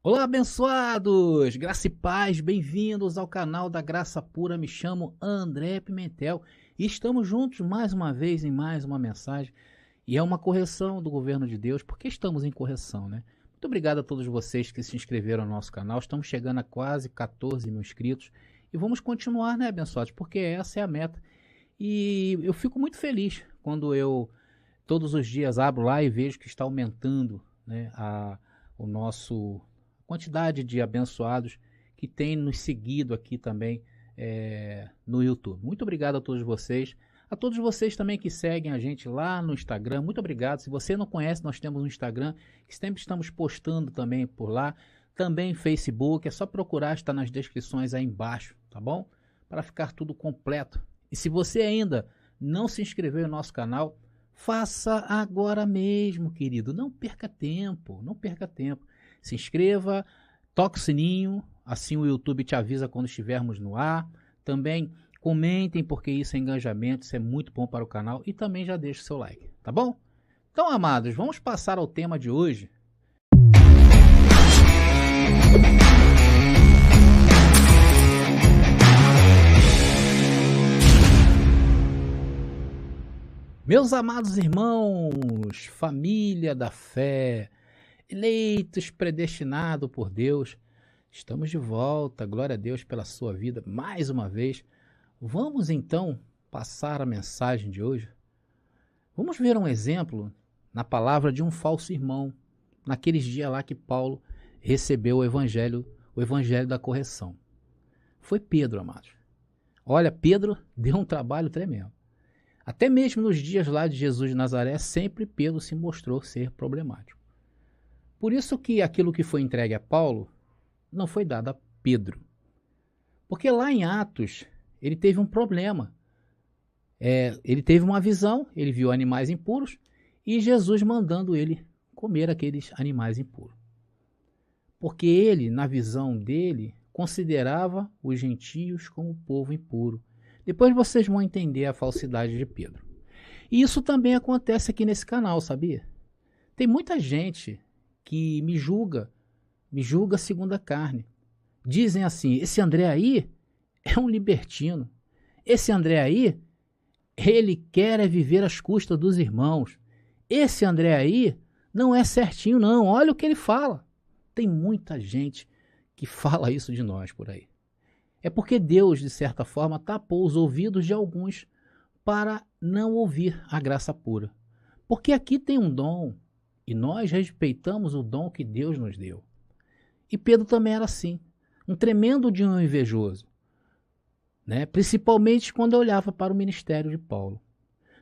Olá, abençoados! Graça e paz, bem-vindos ao canal da Graça Pura. Me chamo André Pimentel e estamos juntos mais uma vez em mais uma mensagem. E é uma correção do governo de Deus, porque estamos em correção, né? Muito obrigado a todos vocês que se inscreveram no nosso canal. Estamos chegando a quase 14 mil inscritos e vamos continuar, né, abençoados? Porque essa é a meta. E eu fico muito feliz quando eu todos os dias abro lá e vejo que está aumentando, né, o nosso quantidade de abençoados que tem nos seguido aqui também no YouTube. Muito obrigado a todos vocês também que seguem a gente lá no Instagram, muito obrigado. Se você não conhece, nós temos um Instagram que sempre estamos postando também por lá, também Facebook, é só procurar, está nas descrições aí embaixo, tá bom? Para ficar tudo completo. E se você ainda não se inscreveu no nosso canal, faça agora mesmo, querido, não perca tempo, não perca tempo. Se inscreva, toque o sininho, assim o YouTube te avisa quando estivermos no ar. Também comentem, porque isso é engajamento, isso é muito bom para o canal. E também já deixe o seu like, tá bom? Então, amados, vamos passar ao tema de hoje. Meus amados irmãos, família da fé, eleitos, predestinados por Deus, estamos de volta, glória a Deus pela sua vida mais uma vez. Vamos então passar a mensagem de hoje. Vamos ver um exemplo na palavra de um falso irmão, naqueles dias lá que Paulo recebeu o evangelho da correção. Foi Pedro, amados. Olha, Pedro deu um trabalho tremendo. Até mesmo nos dias lá de Jesus de Nazaré, sempre Pedro se mostrou ser problemático. Por isso que aquilo que foi entregue a Paulo não foi dado a Pedro. Porque lá em Atos, ele teve um problema. Ele teve uma visão, ele viu animais impuros e Jesus mandando ele comer aqueles animais impuros. Porque ele, na visão dele, considerava os gentios como povo impuro. Depois vocês vão entender a falsidade de Pedro. E isso também acontece aqui nesse canal, sabia? Tem muita gente que me julga segundo a carne. Dizem assim, esse André aí é um libertino. Esse André aí, ele quer viver às custas dos irmãos. Esse André aí não é certinho não, olha o que ele fala. Tem muita gente que fala isso de nós por aí. É porque Deus, de certa forma, tapou os ouvidos de alguns para não ouvir a graça pura. Porque aqui tem um dom, e nós respeitamos o dom que Deus nos deu. E Pedro também era assim, um tremendo de um invejoso, né? Principalmente quando olhava para o ministério de Paulo.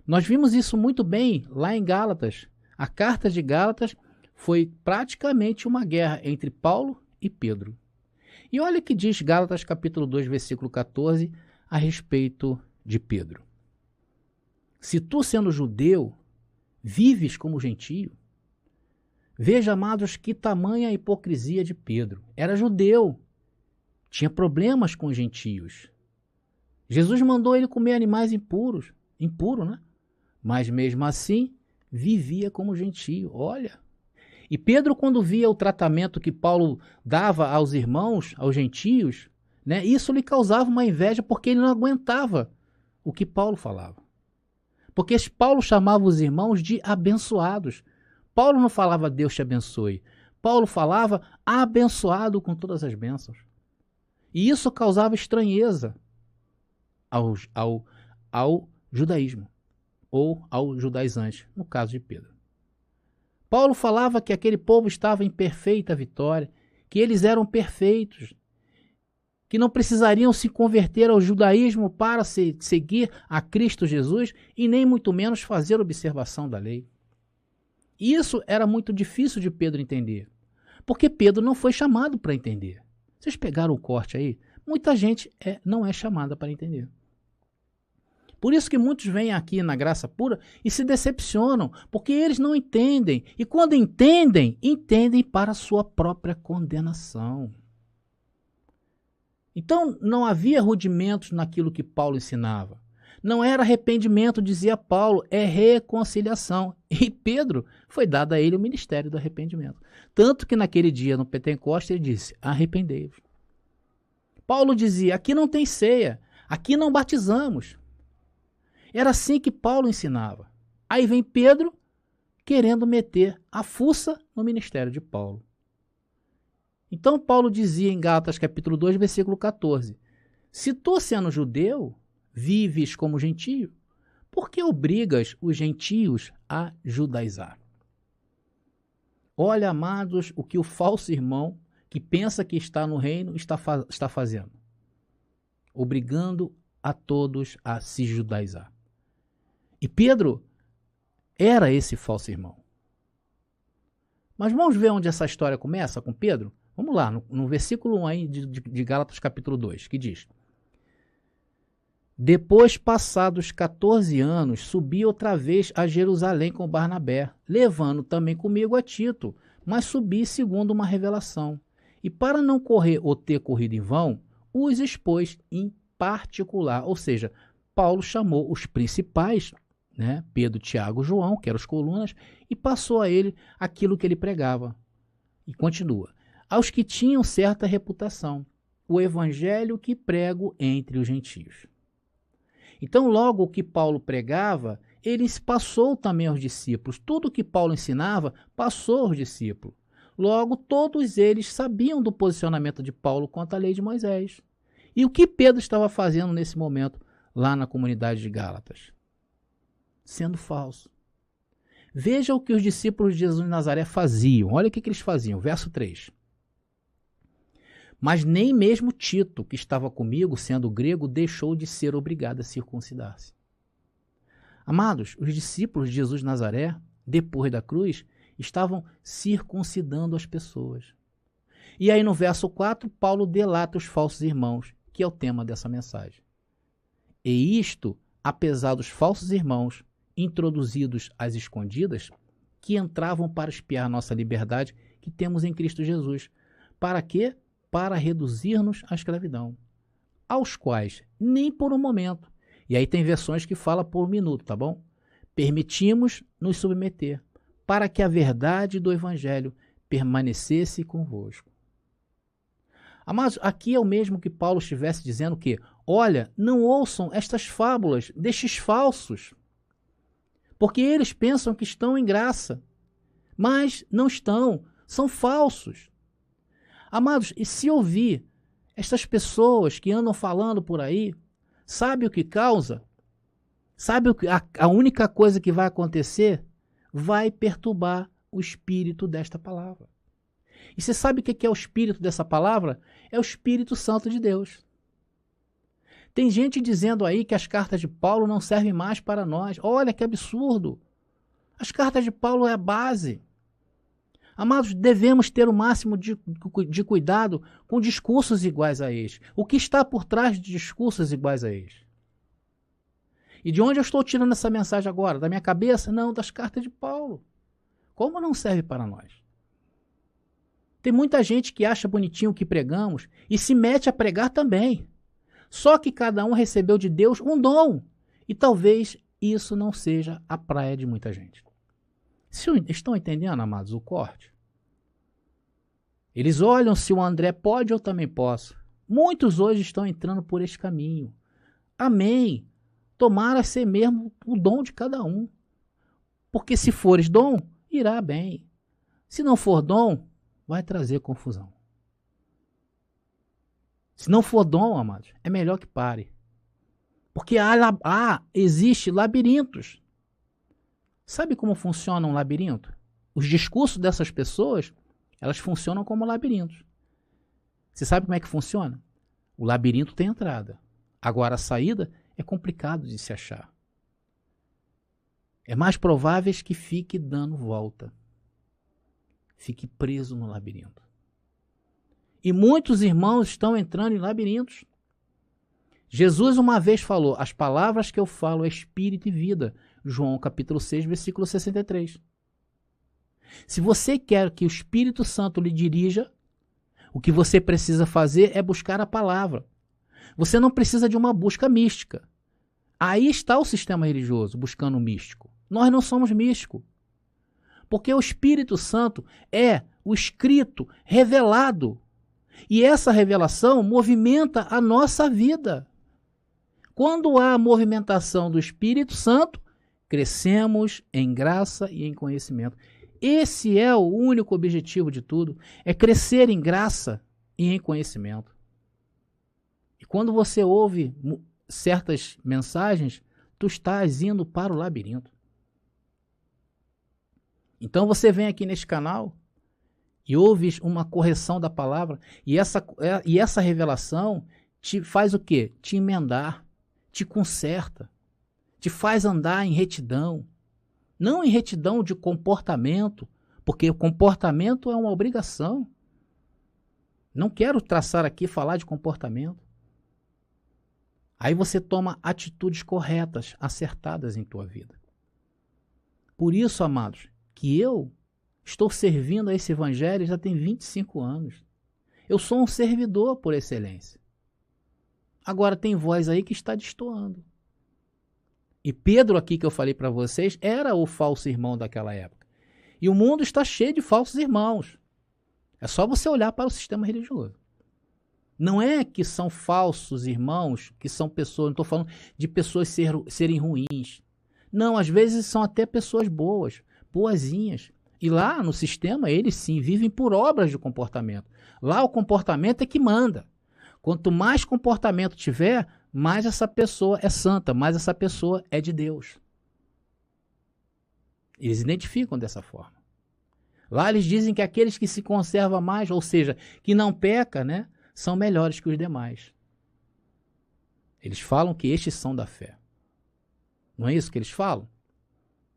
Nós vimos isso muito bem lá em Gálatas. A carta de Gálatas foi praticamente uma guerra entre Paulo e Pedro. E olha o que diz Gálatas capítulo 2, versículo 14, a respeito de Pedro. Se tu, sendo judeu, vives como gentio, veja, amados, que tamanha hipocrisia de Pedro. Era judeu, tinha problemas com os gentios. Jesus mandou ele comer animais impuros, impuro, né? Mas mesmo assim, vivia como gentio. Olha. E Pedro, quando via o tratamento que Paulo dava aos irmãos, aos gentios, né, isso lhe causava uma inveja porque ele não aguentava o que Paulo falava. Porque Paulo chamava os irmãos de abençoados. Paulo não falava Deus te abençoe. Paulo falava abençoado com todas as bênçãos. E isso causava estranheza ao judaísmo, ou ao judaizante, no caso de Pedro. Paulo falava que aquele povo estava em perfeita vitória, que eles eram perfeitos, que não precisariam se converter ao judaísmo para seguir a Cristo Jesus e nem muito menos fazer observação da lei. Isso era muito difícil de Pedro entender, porque Pedro não foi chamado para entender. Vocês pegaram o corte aí? Muita gente não é chamada para entender. Por isso que muitos vêm aqui na graça pura e se decepcionam, porque eles não entendem. E quando entendem, entendem para a sua própria condenação. Então, não havia rudimentos naquilo que Paulo ensinava. Não era arrependimento, dizia Paulo, é reconciliação. E Pedro foi dado a ele o ministério do arrependimento. Tanto que naquele dia, no Pentecostes, ele disse, arrependei-vos. Paulo dizia, aqui não tem ceia, aqui não batizamos. Era assim que Paulo ensinava. Aí vem Pedro querendo meter a fuça no ministério de Paulo. Então Paulo dizia em Gálatas capítulo 2, versículo 14, se tu, sendo judeu, vives como gentio, por que obrigas os gentios a judaizar? Olha, amados, o que o falso irmão que pensa que está no reino está fazendo. Obrigando a todos a se judaizar. E Pedro era esse falso irmão. Mas vamos ver onde essa história começa com Pedro? Vamos lá, no versículo 1 aí de Gálatas capítulo 2, que diz: depois, passados 14 anos, subi outra vez a Jerusalém com Barnabé, levando também comigo a Tito, mas subi segundo uma revelação. E para não correr ou ter corrido em vão, os expôs em particular. Ou seja, Paulo chamou os principais, né, Pedro, Tiago, João, que eram os colunas, e passou a ele aquilo que ele pregava. E continua. Aos que tinham certa reputação, o evangelho que prego entre os gentios. Então, logo o que Paulo pregava, ele passou também aos discípulos. Tudo que Paulo ensinava, passou aos discípulos. Logo, todos eles sabiam do posicionamento de Paulo quanto à lei de Moisés. E o que Pedro estava fazendo nesse momento lá na comunidade de Gálatas? Sendo falso. Veja o que os discípulos de Jesus de Nazaré faziam. Olha o que eles faziam. Verso 3. Mas nem mesmo Tito, que estava comigo, sendo grego, deixou de ser obrigado a circuncidar-se. Amados, os discípulos de Jesus de Nazaré, depois da cruz, estavam circuncidando as pessoas. E aí no verso 4, Paulo delata os falsos irmãos, que é o tema dessa mensagem. E isto, apesar dos falsos irmãos, introduzidos às escondidas, que entravam para espiar nossa liberdade que temos em Cristo Jesus. Para quê? Para reduzir-nos à escravidão, aos quais, nem por um momento, e aí tem versões que falam por um minuto, tá bom? Permitimos nos submeter, para que a verdade do Evangelho permanecesse convosco. Amados, aqui é o mesmo que Paulo estivesse dizendo que, olha, não ouçam estas fábulas destes falsos, porque eles pensam que estão em graça, mas não estão, são falsos. Amados, e se ouvir estas pessoas que andam falando por aí, sabe o que causa? Sabe a única coisa que vai acontecer? Vai perturbar o espírito desta palavra. E você sabe o que é o espírito dessa palavra? É o Espírito Santo de Deus. Tem gente dizendo aí que as cartas de Paulo não servem mais para nós. Olha que absurdo. As cartas de Paulo é a base. Amados, devemos ter o máximo de cuidado com discursos iguais a este. O que está por trás de discursos iguais a este? E de onde eu estou tirando essa mensagem agora? Da minha cabeça? Não, das cartas de Paulo. Como não serve para nós? Tem muita gente que acha bonitinho o que pregamos e se mete a pregar também. Só que cada um recebeu de Deus um dom. E talvez isso não seja a praia de muita gente. Estão entendendo, amados, o corte? Eles olham se o André pode, eu também posso. Muitos hoje estão entrando por este caminho. Amém. Tomara ser mesmo o dom de cada um. Porque se fores dom, irá bem. Se não for dom, vai trazer confusão. Se não for dom, amados, é melhor que pare. Porque existe labirintos. Sabe como funciona um labirinto? Os discursos dessas pessoas, elas funcionam como labirintos. Você sabe como é que funciona? O labirinto tem entrada. Agora a saída é complicado de se achar. É mais provável que fique dando volta. Fique preso no labirinto. E muitos irmãos estão entrando em labirintos. Jesus uma vez falou, as palavras que eu falo é espírito e vida. João capítulo 6, versículo 63. Se você quer que o Espírito Santo lhe dirija, o que você precisa fazer é buscar a palavra. Você não precisa de uma busca mística. Aí está o sistema religioso, buscando o místico. Nós não somos místicos. Porque o Espírito Santo é o escrito revelado. E essa revelação movimenta a nossa vida. Quando há a movimentação do Espírito Santo, crescemos em graça e em conhecimento. Esse é o único objetivo de tudo, é crescer em graça e em conhecimento. E quando você ouve certas mensagens, tu estás indo para o labirinto. Então você vem aqui neste canal e ouves uma correção da palavra, e essa revelação te faz o quê? Te emendar, te conserta, te faz andar em retidão. Não em retidão de comportamento, porque o comportamento é uma obrigação. Não quero traçar aqui, falar de comportamento. Aí você toma atitudes corretas, acertadas em tua vida. Por isso, amados, que eu estou servindo a esse evangelho já tem 25 anos. Eu sou um servidor por excelência. Agora tem voz aí que está destoando. E Pedro aqui que eu falei para vocês era o falso irmão daquela época. E o mundo está cheio de falsos irmãos. É só você olhar para o sistema religioso. Não é que são falsos irmãos, que são pessoas, não estou falando de pessoas serem ruins. Não, às vezes são até pessoas boas, boazinhas. E lá no sistema, eles sim vivem por obras de comportamento. Lá o comportamento é que manda. Quanto mais comportamento tiver, mais essa pessoa é santa, mais essa pessoa é de Deus. Eles identificam dessa forma. Lá eles dizem que aqueles que se conservam mais, ou seja, que não peca, né, são melhores que os demais. Eles falam que estes são da fé. Não é isso que eles falam?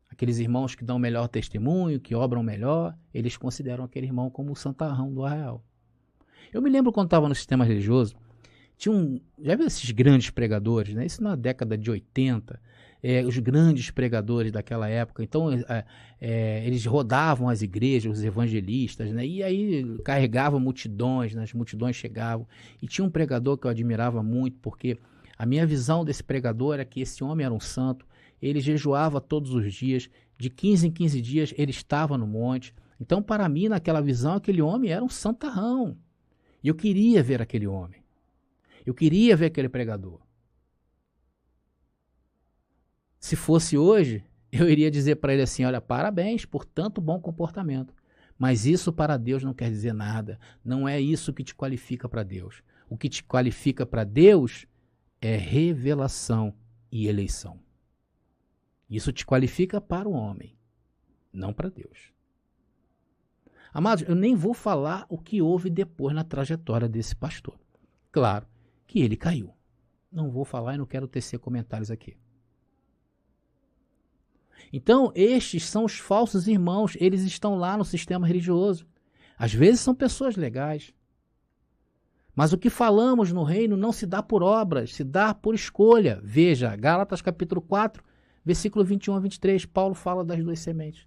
Aqueles irmãos que dão melhor testemunho, que obram melhor, eles consideram aquele irmão como o santarrão do arraial. Eu me lembro quando estava no sistema religioso, já viu esses grandes pregadores, né? Isso na década de 80, os grandes pregadores daquela época. Então, eles rodavam as igrejas, os evangelistas, né? E aí carregavam multidões, né? As multidões chegavam. E tinha um pregador que eu admirava muito, porque a minha visão desse pregador era que esse homem era um santo, ele jejuava todos os dias, de 15 em 15 dias ele estava no monte. Então, para mim, naquela visão, aquele homem era um santarrão. E eu queria ver aquele homem. Eu queria ver aquele pregador. Se fosse hoje, eu iria dizer para ele assim, olha, parabéns por tanto bom comportamento. Mas isso para Deus não quer dizer nada. Não é isso que te qualifica para Deus. O que te qualifica para Deus é revelação e eleição. Isso te qualifica para o homem, não para Deus. Amados, eu nem vou falar o que houve depois na trajetória desse pastor. Claro que ele caiu. Não vou falar e não quero tecer comentários aqui. Então, estes são os falsos irmãos. Eles estão lá no sistema religioso. Às vezes são pessoas legais. Mas o que falamos no reino não se dá por obras, se dá por escolha. Veja, Gálatas capítulo 4, versículo 21 a 23, Paulo fala das duas sementes.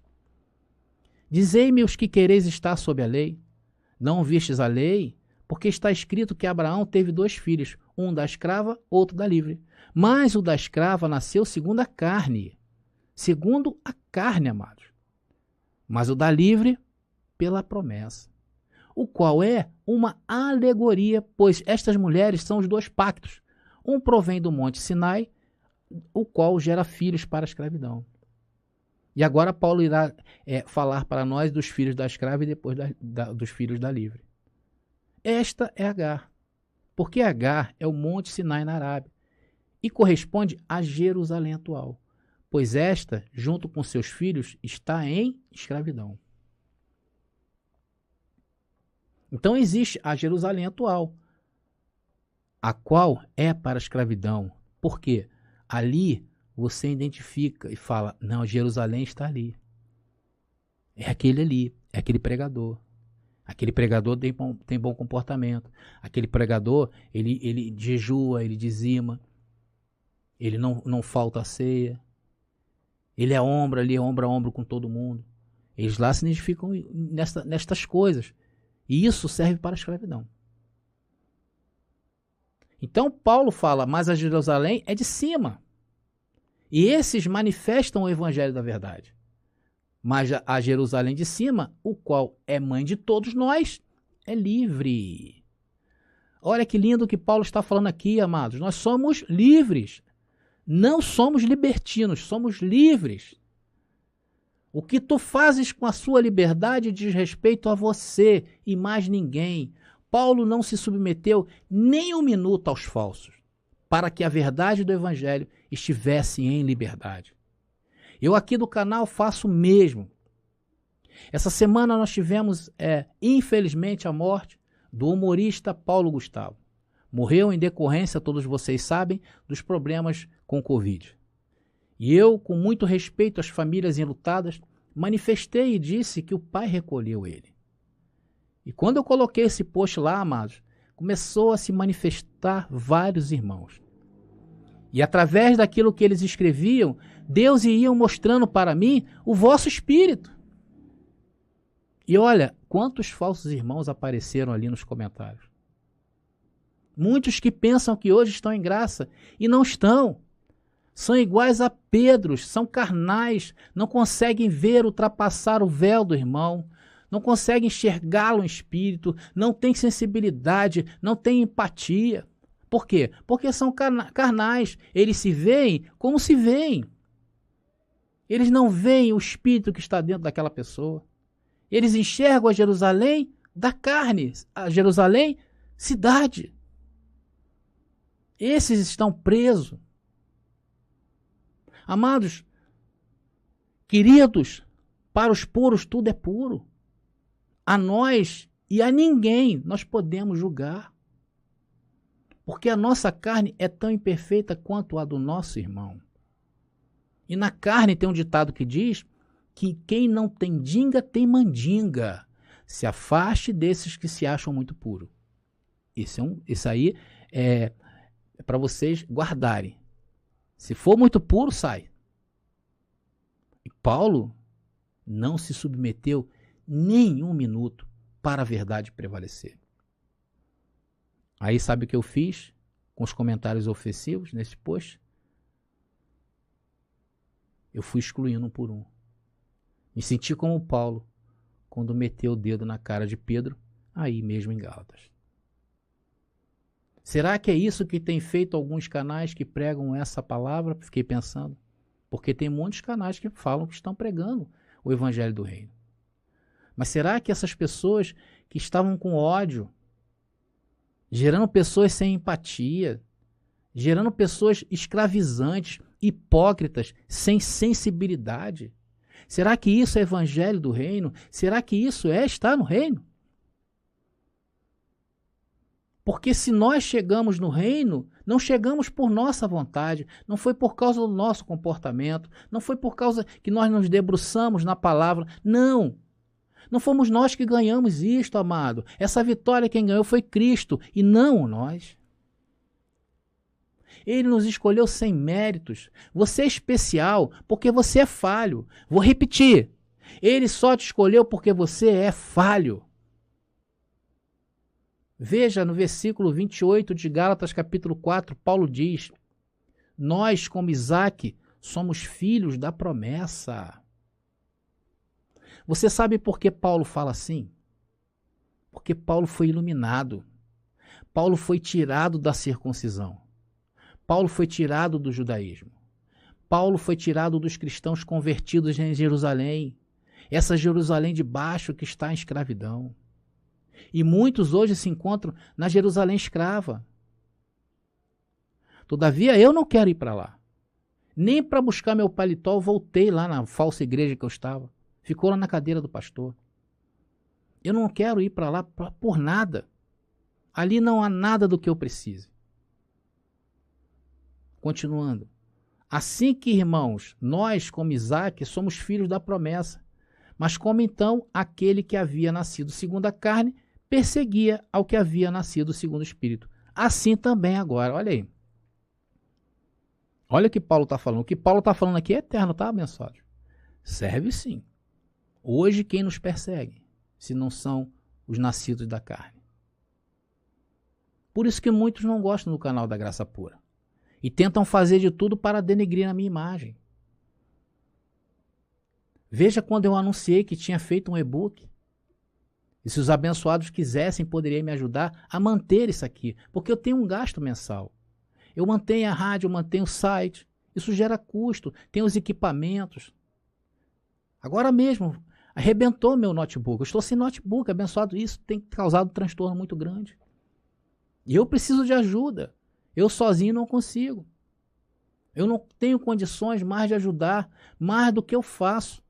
Dizei-me os que quereis estar sob a lei. Não vistes a lei? Porque está escrito que Abraão teve 2 filhos, um da escrava, outro da livre. Mas o da escrava nasceu segundo a carne. Segundo a carne, amados. Mas o da livre, pela promessa. O qual é uma alegoria, pois estas mulheres são os 2 pactos. Um provém do monte Sinai, o qual gera filhos para a escravidão. E agora Paulo irá falar para nós dos filhos da escrava e depois dos filhos da livre. Esta é Agar, porque Agar é o monte Sinai na Arábia e corresponde a Jerusalém atual, pois esta, junto com seus filhos, está em escravidão. Então existe a Jerusalém atual, a qual é para a escravidão. Por quê? Ali você identifica e fala, não, Jerusalém está ali. É aquele ali, é aquele pregador. Aquele pregador tem bom comportamento. Aquele pregador, ele jejua, ele dizima. Ele não falta a ceia. Ele é ombro ali, ombro a ombro com todo mundo. Eles lá se identificam nestas coisas. E isso serve para a escravidão. Então Paulo fala, mas a Jerusalém é de cima. E esses manifestam o evangelho da verdade. Mas a Jerusalém de cima, o qual é mãe de todos nós, é livre. Olha que lindo que Paulo está falando aqui, amados. Nós somos livres. Não somos libertinos, somos livres. O que tu fazes com a sua liberdade diz respeito a você e mais ninguém. Paulo não se submeteu nem um minuto aos falsos, para que a verdade do evangelho estivesse em liberdade. Eu aqui do canal faço o mesmo. Essa semana nós tivemos, infelizmente, a morte do humorista Paulo Gustavo. Morreu em decorrência, todos vocês sabem, dos problemas com o Covid. E eu, com muito respeito às famílias enlutadas, manifestei e disse que o Pai recolheu ele. E quando eu coloquei esse post lá, amados, começou a se manifestar vários irmãos. E através daquilo que eles escreviam, Deus ia mostrando para mim o vosso espírito. E olha, quantos falsos irmãos apareceram ali nos comentários. Muitos que pensam que hoje estão em graça e não estão. São iguais a Pedros, são carnais, não conseguem ver, ultrapassar o véu do irmão, não conseguem enxergá-lo em espírito, não têm sensibilidade, não têm empatia. Por quê? Porque são carnais, eles se veem como se veem. Eles não veem o espírito que está dentro daquela pessoa. Eles enxergam a Jerusalém da carne, a Jerusalém cidade. Esses estão presos. Amados, queridos, para os puros tudo é puro. A nós e a ninguém nós podemos julgar. Porque a nossa carne é tão imperfeita quanto a do nosso irmão. E na carne tem um ditado que diz que quem não tem dinga tem mandinga. Se afaste desses que se acham muito puros. Isso aí é para vocês guardarem. Se for muito puro, sai. E Paulo não se submeteu nem um minuto para a verdade prevalecer. Aí sabe o que eu fiz com os comentários ofensivos nesse post? Eu fui excluindo um por um. Me senti como Paulo quando meteu o dedo na cara de Pedro, aí mesmo em Gálatas. Será que é isso que tem feito alguns canais que pregam essa palavra? Fiquei pensando. Porque tem muitos canais que falam que estão pregando o evangelho do reino. Mas será que essas pessoas que estavam com ódio, gerando pessoas sem empatia, gerando pessoas escravizantes, hipócritas, sem sensibilidade, será que isso é evangelho do reino? Será que isso estar no reino? Porque se nós chegamos no reino, não chegamos por nossa vontade, não foi por causa do nosso comportamento, não foi por causa que nós nos debruçamos na palavra, não. Não fomos nós que ganhamos isto, amado. Essa vitória quem ganhou foi Cristo e não nós. Ele nos escolheu sem méritos. Você é especial porque você é falho. Vou repetir. Ele só te escolheu porque você é falho. Veja no versículo 28 de Gálatas capítulo 4, Paulo diz: nós, como Isaac, somos filhos da promessa. Você sabe por que Paulo fala assim? Porque Paulo foi iluminado. Paulo foi tirado da circuncisão. Paulo foi tirado do judaísmo. Paulo foi tirado dos cristãos convertidos em Jerusalém. Essa Jerusalém de baixo que está em escravidão. E muitos hoje se encontram na Jerusalém escrava. Todavia, eu não quero ir para lá. Nem para buscar meu paletó, eu voltei lá na falsa igreja que eu estava. Ficou lá na cadeira do pastor. Eu não quero ir para lá por nada. Ali não há nada do que eu precise. Continuando. Assim que, irmãos, nós, como Isaac, somos filhos da promessa. Mas como então aquele que havia nascido segundo a carne perseguia ao que havia nascido segundo o Espírito. Assim também agora. Olha aí. Olha o que Paulo está falando. O que Paulo está falando aqui é eterno, tá, abençoado? Serve sim. Hoje quem nos persegue, se não são os nascidos da carne. Por isso que muitos não gostam do canal da Graça Pura. E tentam fazer de tudo para denegrir a minha imagem. Veja quando eu anunciei que tinha feito um e-book. E se os abençoados quisessem, poderiam me ajudar a manter isso aqui. Porque eu tenho um gasto mensal. Eu mantenho a rádio, eu mantenho o site. Isso gera custo. Tem os equipamentos. Agora mesmo, arrebentou meu notebook. Eu estou sem notebook, abençoado. Isso tem causado um transtorno muito grande. E eu preciso de ajuda. Eu sozinho não consigo. Eu não tenho condições mais de ajudar, mais do que eu faço.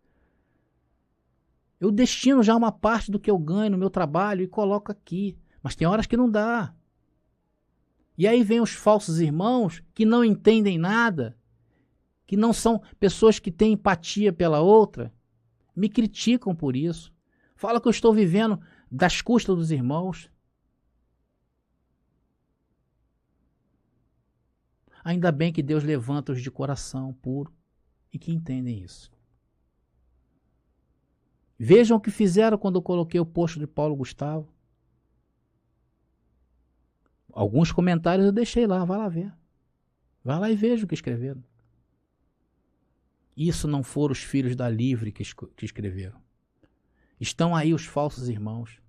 Eu destino já uma parte do que eu ganho no meu trabalho e coloco aqui. Mas tem horas que não dá. E aí vem os falsos irmãos que não entendem nada, que não são pessoas que têm empatia pela outra, me criticam por isso. Falam que eu estou vivendo das custas dos irmãos. Ainda bem que Deus levanta os de coração puro e que entendem isso. Vejam o que fizeram quando eu coloquei o post de Paulo Gustavo. Alguns comentários eu deixei lá, vai lá ver. Vai lá e veja o que escreveram. Isso não foram os filhos da Livre que escreveram. Estão aí os falsos irmãos.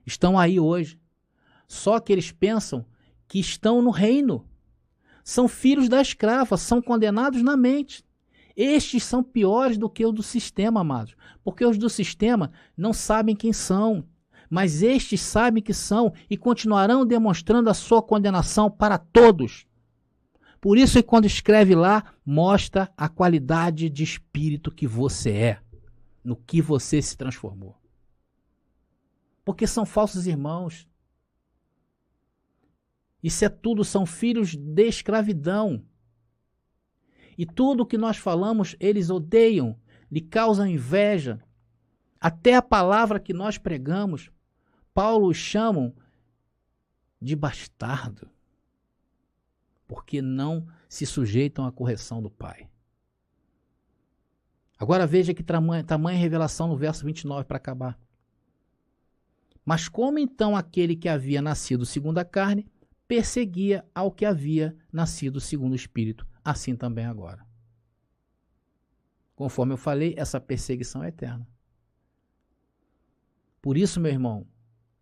Estão aí hoje. Só que eles pensam que estão no reino. São filhos da escrava, são condenados na mente. Estes são piores do que os do sistema, amados. Porque os do sistema não sabem quem são. Mas estes sabem que são e continuarão demonstrando a sua condenação para todos. Por isso que quando escreve lá, mostra a qualidade de espírito que você é, no que você se transformou. Porque são falsos irmãos. Isso é tudo, são filhos de escravidão. E tudo que nós falamos, eles odeiam, lhe causam inveja. Até a palavra que nós pregamos, Paulo os chamam de bastardo, porque não se sujeitam à correção do Pai. Agora veja que tamanha revelação no verso 29 para acabar. Mas como então aquele que havia nascido segundo a carne perseguia ao que havia nascido segundo o Espírito, assim também agora. Conforme eu falei, essa perseguição é eterna. Por isso, meu irmão,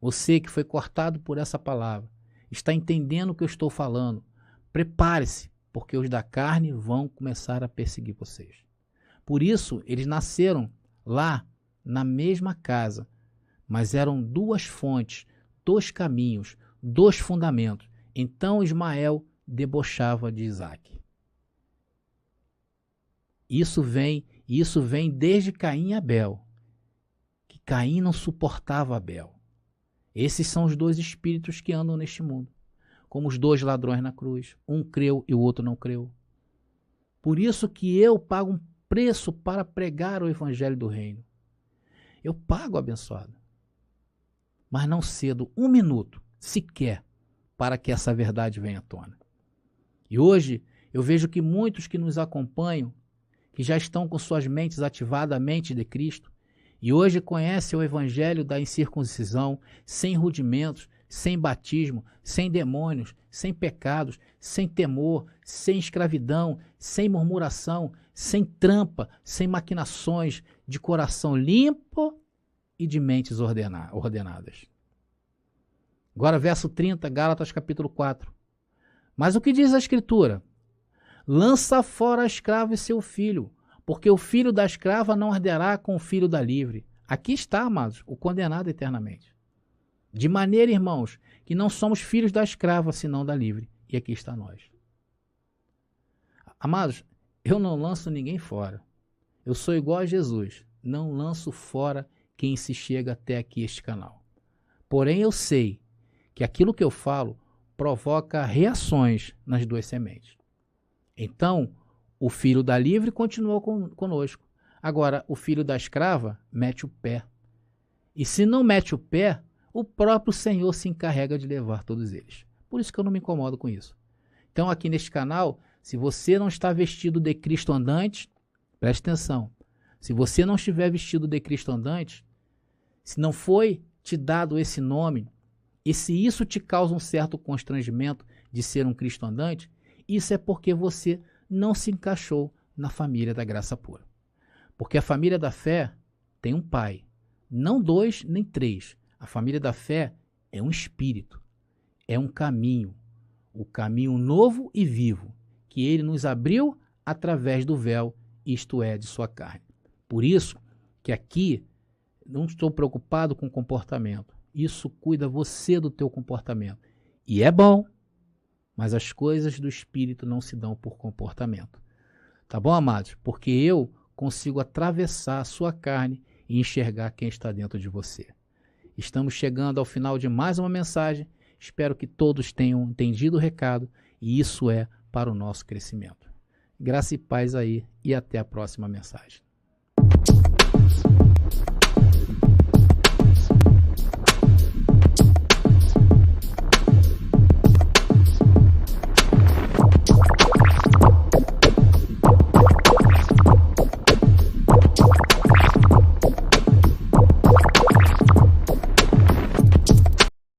você que foi cortado por essa palavra, está entendendo o que eu estou falando, prepare-se, porque os da carne vão começar a perseguir vocês. Por isso, eles nasceram lá, na mesma casa, mas eram duas fontes, dois caminhos, dois fundamentos. Então Ismael debochava de Isaque. Isso vem desde Caim e Abel, que Caim não suportava Abel. Esses são os dois espíritos que andam neste mundo, como os dois ladrões na cruz. Um creu e o outro não creu. Por isso que eu pago um preço para pregar o evangelho do reino. Eu pago, abençoado. Mas não cedo um minuto, sequer, para que essa verdade venha à tona. E hoje eu vejo que muitos que nos acompanham, que já estão com suas mentes ativadas à mente de Cristo, e hoje conhecem o evangelho da incircuncisão, sem rudimentos, sem batismo, sem demônios, sem pecados, sem temor, sem escravidão, sem murmuração, sem trampa, sem maquinações, de coração limpo e de mentes ordenadas. Agora, verso 30, Gálatas capítulo 4. Mas o que diz a Escritura? Lança fora a escrava e seu filho, porque o filho da escrava não arderá com o filho da livre. Aqui está, amados, o condenado eternamente. De maneira, irmãos, que não somos filhos da escrava, senão da livre. E aqui está nós. Amados, eu não lanço ninguém fora. Eu sou igual a Jesus. Não lanço fora quem se chega até aqui este canal. Porém, eu sei que aquilo que eu falo provoca reações nas duas sementes. Então, o filho da livre continuou conosco. Agora, o filho da escrava mete o pé. E se não mete o pé, o próprio Senhor se encarrega de levar todos eles. Por isso que eu não me incomodo com isso. Então, aqui neste canal, se você não está vestido de Cristo andante, preste atenção. Se você não estiver vestido de Cristo andante, se não foi te dado esse nome, e se isso te causa um certo constrangimento de ser um Cristo andante, Isso é porque você não se encaixou na família da graça pura. Porque a família da fé tem um pai, não 2 nem 3. A família da fé é um espírito, é um caminho, o caminho novo e vivo, que ele nos abriu através do véu, isto é, de sua carne. Por isso que aqui não estou preocupado com o comportamento. Isso cuida você do teu comportamento. E é bom, mas as coisas do espírito não se dão por comportamento. Tá bom, amados? Porque eu consigo atravessar a sua carne e enxergar quem está dentro de você. Estamos chegando ao final de mais uma mensagem. Espero que todos tenham entendido o recado e isso é para o nosso crescimento. Graça e paz aí e até a próxima mensagem.